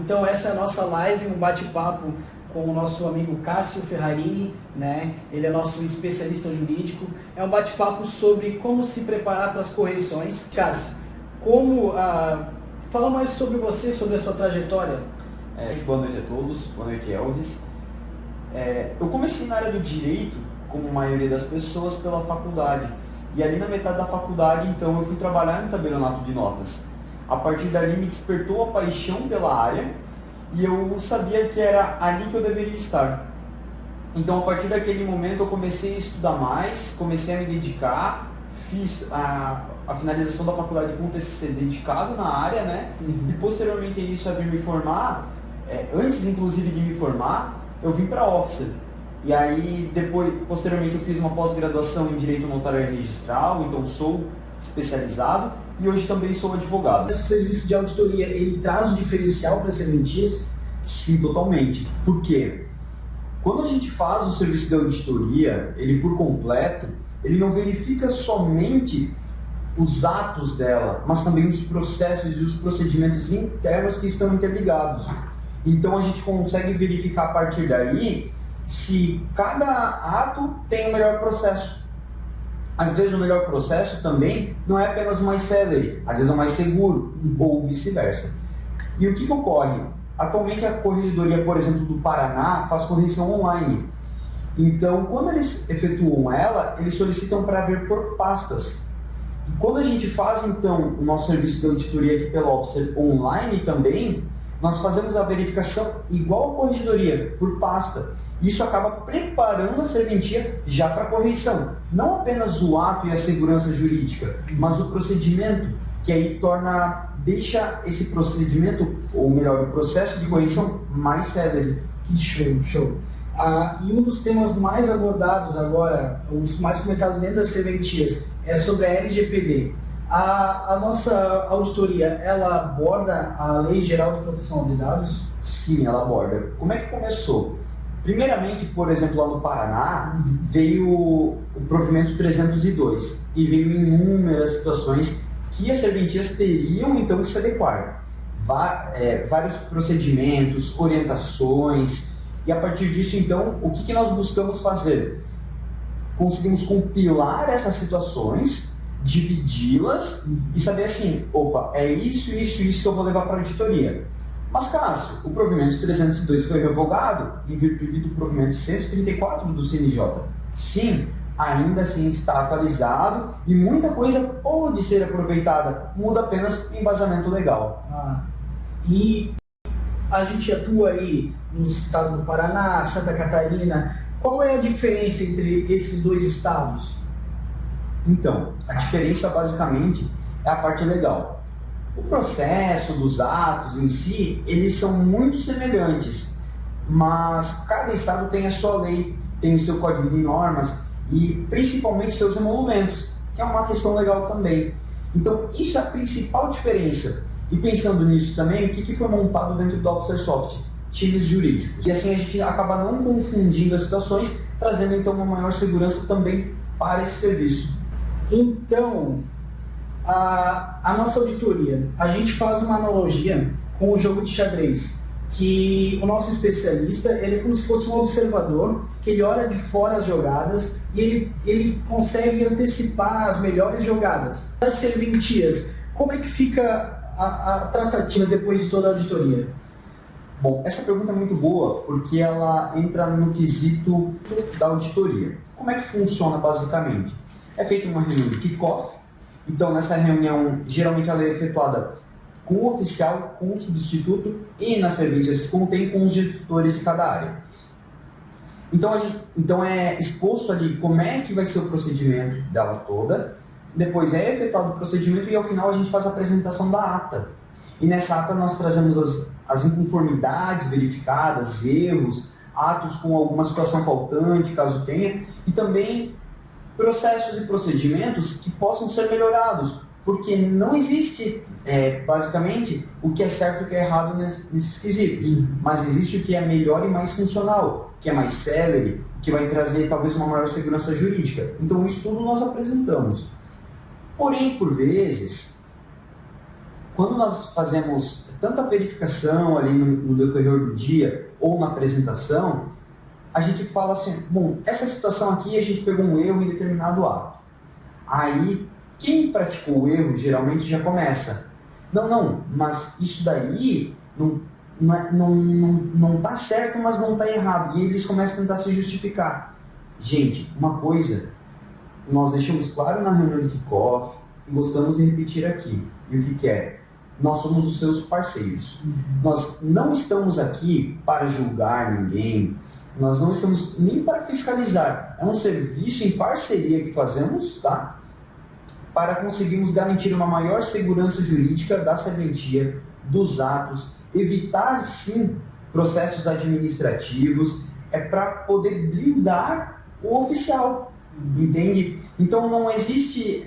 Então essa é a nossa live, um bate-papo com o nosso amigo Cássio Ferrarini, né? Ele é nosso especialista jurídico. É um bate-papo sobre como se preparar para as correções. Cássio, fala mais sobre você, sobre a sua trajetória. Boa noite a todos, boa noite, Elvis. Eu comecei na área do direito, como a maioria das pessoas, pela faculdade. E ali na metade da faculdade, então, eu fui trabalhar no tabelionato de notas. A partir dali me despertou a paixão pela área e eu sabia que era ali que eu deveria estar. Então, a partir daquele momento, eu comecei a estudar mais, comecei a me dedicar, fiz a finalização da faculdade com TCC dedicado na área, né? E posteriormente a isso, eu vim me formar, antes inclusive de me formar, eu vim para Officer. E aí, posteriormente, eu fiz uma pós-graduação em Direito Notarial e Registral, então sou especializado e hoje também sou advogado. Esse serviço de auditoria, ele traz um diferencial para as serventias? Sim, totalmente. Por quê? Quando a gente faz o serviço de auditoria, ele por completo, ele não verifica somente os atos dela, mas também os processos e os procedimentos internos que estão interligados. Então a gente consegue verificar a partir daí se cada ato tem o melhor processo. Às vezes o melhor processo também não é apenas o mais célere, às vezes é o mais seguro, ou vice-versa. E o que ocorre? Atualmente a Corregedoria, por exemplo, do Paraná faz correção online. Então, quando eles efetuam ela, eles solicitam para ver por pastas. E quando a gente faz, então, o nosso serviço de auditoria aqui pela Officer online também, nós fazemos a verificação igual a corregedoria, por pasta. Isso acaba preparando a serventia já para a correição. Não apenas o ato e a segurança jurídica, mas o procedimento, que aí deixa esse procedimento, ou melhor, o processo de correição mais célere. Show. E um dos temas mais abordados agora, os mais comentados dentro das serventias, é sobre a LGPD. A nossa auditoria, ela aborda a Lei Geral de Proteção de Dados? Sim, ela aborda. Como é que começou? Primeiramente, por exemplo, lá no Paraná, veio o provimento 302 e veio inúmeras situações que as serventias teriam então que se adequar. Vários procedimentos, orientações, e a partir disso, então, o que nós buscamos fazer? Conseguimos compilar essas situações, dividi-las e saber assim, é isso que eu vou levar para a auditoria. Mas, Cássio, o provimento 302 foi revogado em virtude do provimento 134 do CNJ. Sim, ainda assim está atualizado e muita coisa pode ser aproveitada, muda apenas o embasamento legal. E a gente atua aí no estado do Paraná, Santa Catarina. Qual é a diferença entre esses dois estados? Então, a diferença basicamente é a parte legal. O processo dos atos em si, eles são muito semelhantes, mas cada estado tem a sua lei, tem o seu código de normas e principalmente os seus emolumentos, que é uma questão legal também. Então, isso é a principal diferença. E pensando nisso também, o que foi montado dentro do Officer Soft? Times jurídicos. E assim a gente acaba não confundindo as situações, trazendo então uma maior segurança também para esse serviço. Então, a nossa auditoria, a gente faz uma analogia com o jogo de xadrez, que o nosso especialista, ele é como se fosse um observador, que ele olha de fora as jogadas e ele consegue antecipar as melhores jogadas. As serventias, como é que fica a tratativa depois de toda a auditoria? Bom, essa pergunta é muito boa, porque ela entra no quesito da auditoria. Como é que funciona basicamente? É feita uma reunião de kick-off. Então, nessa reunião, geralmente ela é efetuada com o oficial, com o substituto e nas serventias que contém com os gestores de cada área. Então é exposto ali como é que vai ser o procedimento dela toda, depois é efetuado o procedimento e ao final a gente faz a apresentação da ata. E nessa ata nós trazemos as inconformidades verificadas, erros, atos com alguma situação faltante, caso tenha, e também processos e procedimentos que possam ser melhorados, porque não existe, basicamente, o que é certo e o que é errado nesses quesitos, mas existe o que é melhor e mais funcional, o que é mais célere, o que vai trazer talvez uma maior segurança jurídica. Então isso tudo nós apresentamos. Porém, por vezes, quando nós fazemos tanta verificação ali no decorrer do dia ou na apresentação, a gente fala assim, bom, essa situação aqui a gente pegou um erro em determinado ato. Aí, quem praticou o erro geralmente já começa, não, mas isso daí não tá certo, mas não tá errado. E eles começam a tentar se justificar. Gente, uma coisa, nós deixamos claro na reunião de kickoff e gostamos de repetir aqui. E o que é? Nós somos os seus parceiros. Nós não estamos aqui para julgar ninguém, nós não estamos nem para fiscalizar. É um serviço em parceria que fazemos, tá? Para conseguirmos garantir uma maior segurança jurídica da serventia, dos atos, evitar, sim, processos administrativos, é para poder blindar o oficial, entende? Então não existe,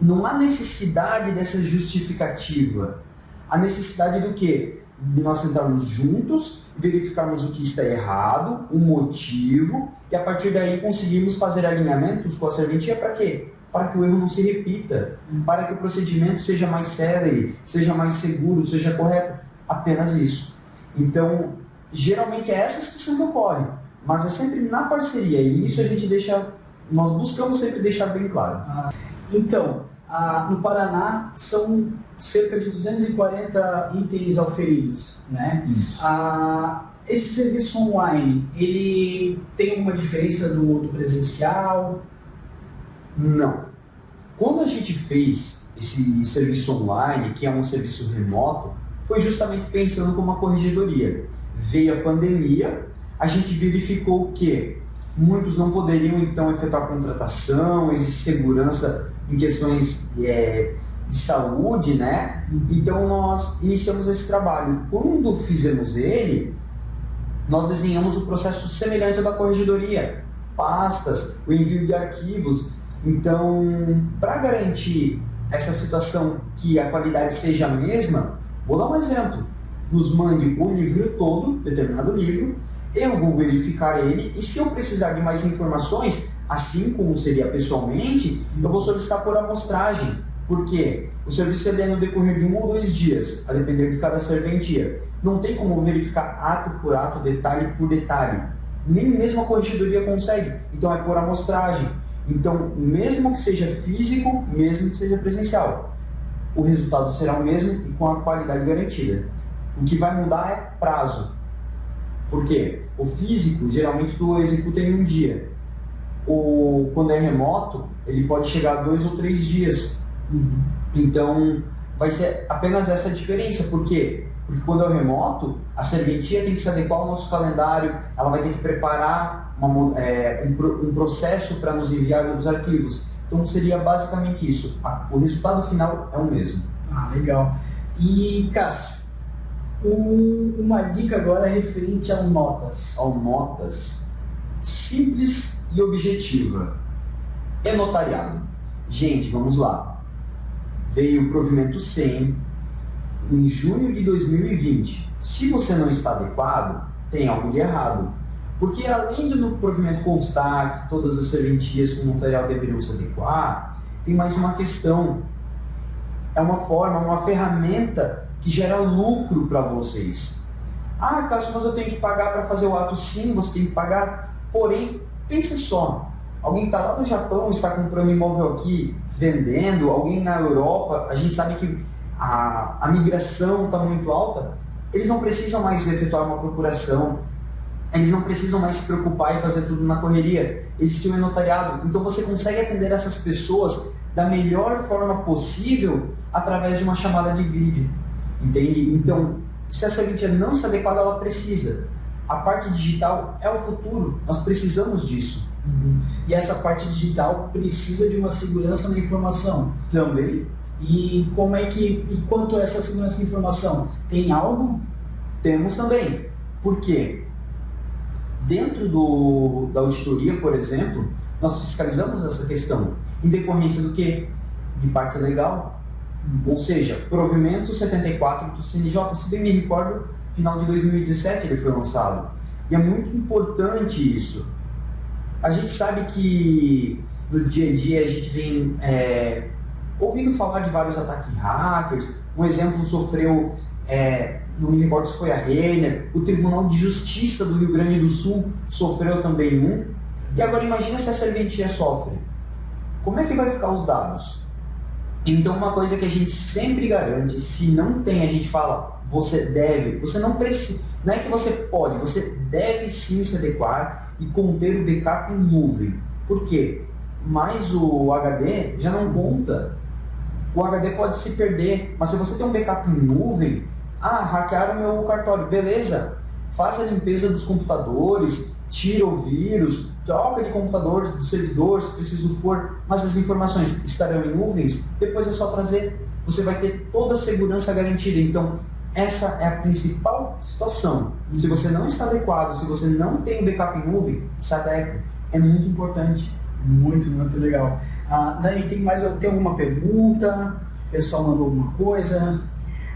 não há necessidade dessa justificativa. A necessidade do quê? De nós sentarmos juntos, verificarmos o que está errado, o motivo, e a partir daí conseguirmos fazer alinhamentos com a serventia para quê? Para que o erro não se repita, para que o procedimento seja mais célere, seja mais seguro, seja correto. Apenas isso. Então, geralmente é essa situação que ocorre, mas é sempre na parceria, e isso a gente nós buscamos sempre deixar bem claro. Então, no Paraná são cerca de 240 itens auferidos, né? Isso. Esse serviço online, ele tem alguma diferença do presencial? Não. Quando a gente fez esse serviço online, que é um serviço remoto, foi justamente pensando como uma corregedoria. Veio a pandemia, a gente verificou que muitos não poderiam então efetuar contratação, existe segurança em questões de saúde, né? Então nós iniciamos esse trabalho. Quando fizemos ele, nós desenhamos o processo semelhante ao da corregedoria, pastas, o envio de arquivos. Então, para garantir essa situação que a qualidade seja a mesma, vou dar um exemplo. Nos mande o livro todo, determinado livro, eu vou verificar ele e se eu precisar de mais informações, assim como seria pessoalmente, eu vou solicitar por amostragem. Por quê? O serviço é no decorrer de 1 ou 2 dias, a depender de cada serventia. Não tem como verificar ato por ato, detalhe por detalhe. Nem mesmo a corregedoria consegue. Então é por amostragem. Então, mesmo que seja físico, mesmo que seja presencial, o resultado será o mesmo e com a qualidade garantida. O que vai mudar é prazo. Por quê? O físico, geralmente, tu executa em um dia. Quando é remoto, ele pode chegar a 2 ou 3 dias. Então, vai ser apenas essa diferença. Por quê? Porque quando é remoto, a serventia tem que se adequar ao nosso calendário, ela vai ter que preparar um processo para nos enviar os arquivos. Então seria basicamente isso. O resultado final é o mesmo. Legal. E Cássio, uma dica agora referente ao Notas. Ao Notas, simples e objetiva. É notariado. Gente, vamos lá. Veio o provimento 100 em junho de 2020. Se você não está adequado, tem algo de errado. Porque além do no provimento constar que todas as serventias com notarial deveriam se adequar, tem mais uma questão. É uma forma, uma ferramenta que gera lucro para vocês. Cássio, mas eu tenho que pagar para fazer o ato? Sim, você tem que pagar. Porém, pense só. Alguém está lá no Japão, está comprando imóvel aqui, vendendo. Alguém na Europa, a gente sabe que a migração está muito alta. Eles não precisam mais efetuar uma procuração. Eles não precisam mais se preocupar e fazer tudo na correria. Existe um notariado. Então você consegue atender essas pessoas da melhor forma possível através de uma chamada de vídeo. Entende? Então, se a serventia não está adequada, ela precisa. A parte digital é o futuro. Nós precisamos disso. E essa parte digital precisa de uma segurança na informação. Também. E quanto a essa segurança da informação? Tem algo? Temos também. Por quê? Dentro da auditoria, por exemplo, nós fiscalizamos essa questão em decorrência do quê? De parte legal. Ou seja, provimento 74 do CNJ, se bem me recordo, final de 2017 ele foi lançado. E é muito importante isso. A gente sabe que no dia a dia a gente vem ouvindo falar de vários ataques hackers. Um exemplo sofreu, não me recordo se foi a Renner, o Tribunal de Justiça do Rio Grande do Sul sofreu também um. E agora imagina se a serventia sofre. Como é que vai ficar os dados? Então uma coisa que a gente sempre garante, se não tem, a gente fala, você deve, você não precisa, não é que você pode, você deve sim se adequar e conter o backup em nuvem. Por quê? Mas o HD já não conta. O HD pode se perder, mas se você tem um backup em nuvem, hackearam meu cartório, beleza, faz a limpeza dos computadores, tira o vírus, troca de computador, de servidor, se preciso for, mas as informações estarão em nuvens, depois é só trazer, você vai ter toda a segurança garantida. Então, essa é a principal situação. Se você não está adequado, se você não tem o backup em nuvem, se adeque. É muito importante. Muito, muito legal. Dani, tem alguma pergunta? O pessoal mandou alguma coisa?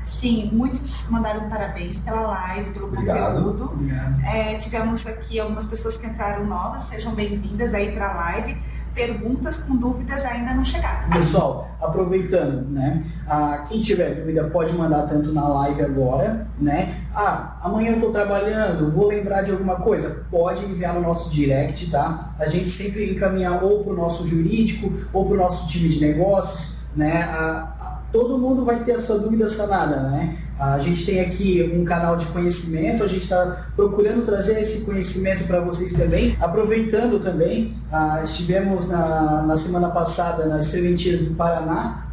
Sim, muitos mandaram parabéns pela live, pelo conteúdo. Obrigado. Tivemos aqui algumas pessoas que entraram novas, sejam bem-vindas aí para a live. Perguntas com dúvidas ainda não chegaram. Pessoal, aproveitando, né? Quem tiver dúvida pode mandar tanto na live agora, né? Amanhã eu estou trabalhando, vou lembrar de alguma coisa, pode enviar no nosso direct, tá? A gente sempre encaminha ou para o nosso jurídico ou para o nosso time de negócios, né? Todo mundo vai ter a sua dúvida sanada, né? A gente tem aqui um canal de conhecimento, a gente está procurando trazer esse conhecimento para vocês também. Aproveitando também, estivemos na semana passada nas serventias do Paraná,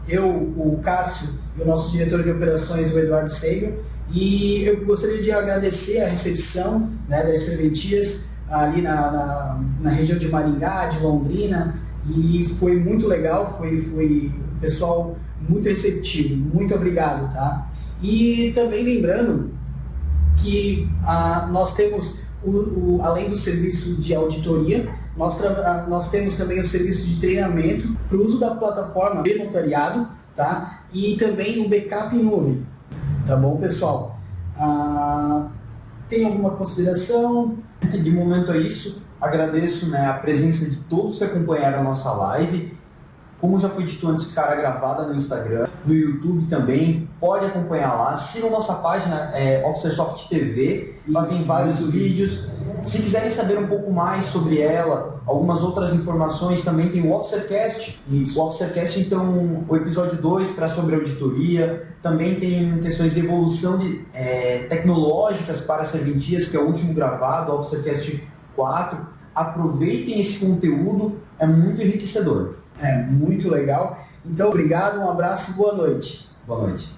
eu, o Cássio e o nosso diretor de operações, o Eduardo Seibel, e eu gostaria de agradecer a recepção, né, das serventias ali na região de Maringá, de Londrina, e foi muito legal, foi pessoal muito receptivo, muito obrigado, tá? E também lembrando que nós temos, além do serviço de auditoria, nós temos também o serviço de treinamento para o uso da plataforma de voluntariado, tá? E também o backup em nuvem, tá bom, pessoal? Tem alguma consideração? De momento é isso. Agradeço, né, a presença de todos que acompanharam a nossa live. Como já foi dito antes, ficará gravada no Instagram, no YouTube também, pode acompanhar lá. Sigam nossa página, Officersoft TV, lá tem vários vídeos. Se quiserem saber um pouco mais sobre ela, algumas outras informações, também tem o Officercast. Isso. O Officercast, então, o episódio 2 traz sobre auditoria, também tem questões de evolução tecnológicas para serventias, que é o último gravado, o Officercast 4. Aproveitem esse conteúdo, é muito enriquecedor. É muito legal. Então, obrigado, um abraço e boa noite. Boa noite.